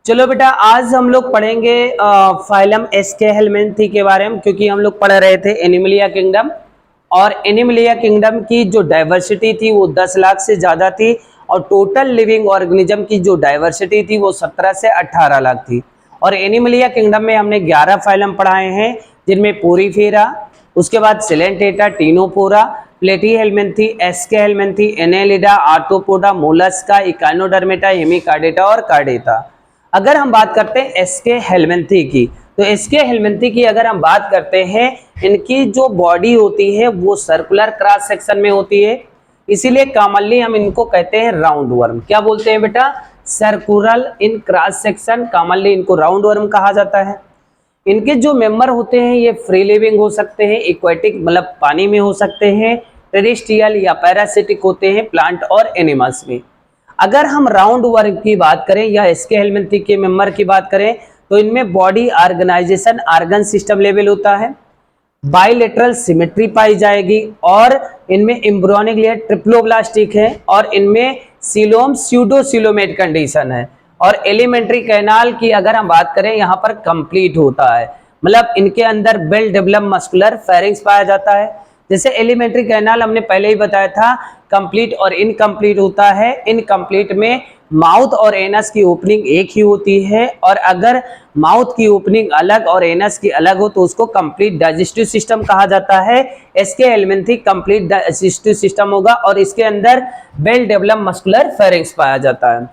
चलो बेटा, आज हम लोग पढ़ेंगे फाइलम एस्के हेलमिंथी के बारे में, क्योंकि हम लोग पढ़ रहे थे एनिमलिया किंगडम। और एनिमलिया किंगडम की जो डाइवर्सिटी थी वो 10 लाख से ज़्यादा थी, और टोटल लिविंग ऑर्गेनिज्म की जो डाइवर्सिटी थी वो 17 से 18 लाख थी। और एनिमलिया किंगडम में हमने 11 फाइलम पढ़ाए हैं, जिनमें पोरीफेरा, उसके बाद Coelenterata, Ctenophora, Platyhelminthes, Aschelminthes, Annelida, Arthropoda, Mollusca, Echinodermata, Hemichordata और कार्डेटा। अगर हम बात करते हैं एस्के हेलमिंथी की, तो एस्के हेलमिंथी की अगर हम बात करते हैं, इनकी जो बॉडी होती है वो सर्कुलर क्रॉस सेक्शन में होती है, इसीलिए कॉमनली हम इनको कहते हैं राउंड वर्म। क्या बोलते हैं बेटा? Circular in cross section, commonly इनको राउंड वर्म कहा जाता है। इनके जो मेंबर होते हैं ये फ्री लिविंग हो सकते हैं, एक्वेटिक मतलब पानी में हो सकते हैं, टेरेस्ट्रियल या पैरासिटिक होते हैं प्लांट और एनिमल्स में। अगर हम राउंड वर्म की बात करें या एस्के हेलमिंथी के मेंबर की बात करें, तो इनमें body organization organ system level होता है, बाइलेटरल सिमेट्री पाई जाएगी, और इनमें एम्ब्रियोनिक लेयर ट्रिप्लोब्लास्टिक है, और इनमें सीलोम स्यूडोसिलोमेट कंडीशन है। और एलिमेंट्री कैनाल की अगर हम बात करें, यहाँ पर कंप्लीट होता है, मतलब इनके अंदर वेल डेवलप मस्कुलर फेरिंग्स पाया जाता है। जैसे एलिमेंट्री कैनाल हमने पहले ही बताया था, कंप्लीट और इनकम्प्लीट होता है। इनकम्प्लीट में माउथ और एनस की ओपनिंग एक ही होती है, और अगर माउथ की ओपनिंग अलग और एनस की अलग हो तो उसको कंप्लीट डाइजेस्टिव सिस्टम कहा जाता है। एस्के हेलमिंथी कंप्लीट डाइजेस्टिव सिस्टम होगा, और इसके अंदर वेल डेवलप मस्कुलर फेरिंग्स पाया जाता है।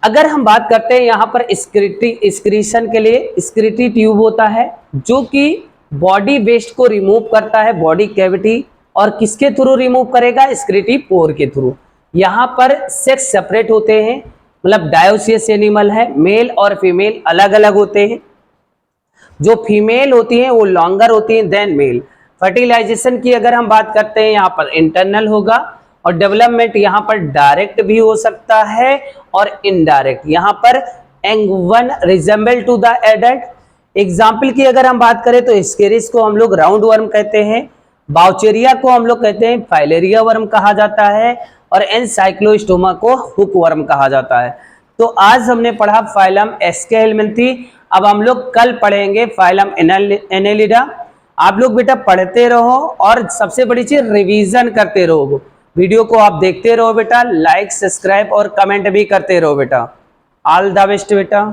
अगर हम बात करते हैं यहाँ पर एक्सक्रीशन के लिए, एक्सक्रीटरी ट्यूब होता है जो कि बॉडी वेस्ट को रिमूव करता है बॉडी कैविटी, और किसके थ्रू रिमूव करेगा? एक्सक्रीटरी पोर के थ्रू। यहाँ पर सेक्स सेपरेट होते हैं, मतलब डायोसियस एनिमल है, मेल और फीमेल अलग अलग होते हैं। जो फीमेल होती हैं वो लॉन्गर होती हैं देन मेल। फर्टिलाइजेशन की अगर हम बात करते हैं, यहाँ पर इंटरनल होगा, और डेवलपमेंट यहाँ पर डायरेक्ट भी हो सकता है और इनडायरेक्ट। यहाँ पर young one resemble to the adult. Example की अगर हम बात करें तो स्केरिस को हम लोग राउंड वर्म कहते हैं, बाउचेरिया को हम लोग कहते हैं फाइलेरिया वर्म कहा जाता है, और एनसाइक्लोस्टोमा को हुक वर्म कहा जाता है। तो आज हमने पढ़ा फाइलम एस्के हेलमिंथी। अब हम लोग कल पढ़ेंगे फाइलम एनेलिडा। आप लोग बेटा पढ़ते रहो, और सबसे बड़ी चीज रिवीजन करते रहो। वीडियो को आप देखते रहो बेटा, लाइक सब्सक्राइब और कमेंट भी करते रहो बेटा। ऑल द बेस्ट बेटा।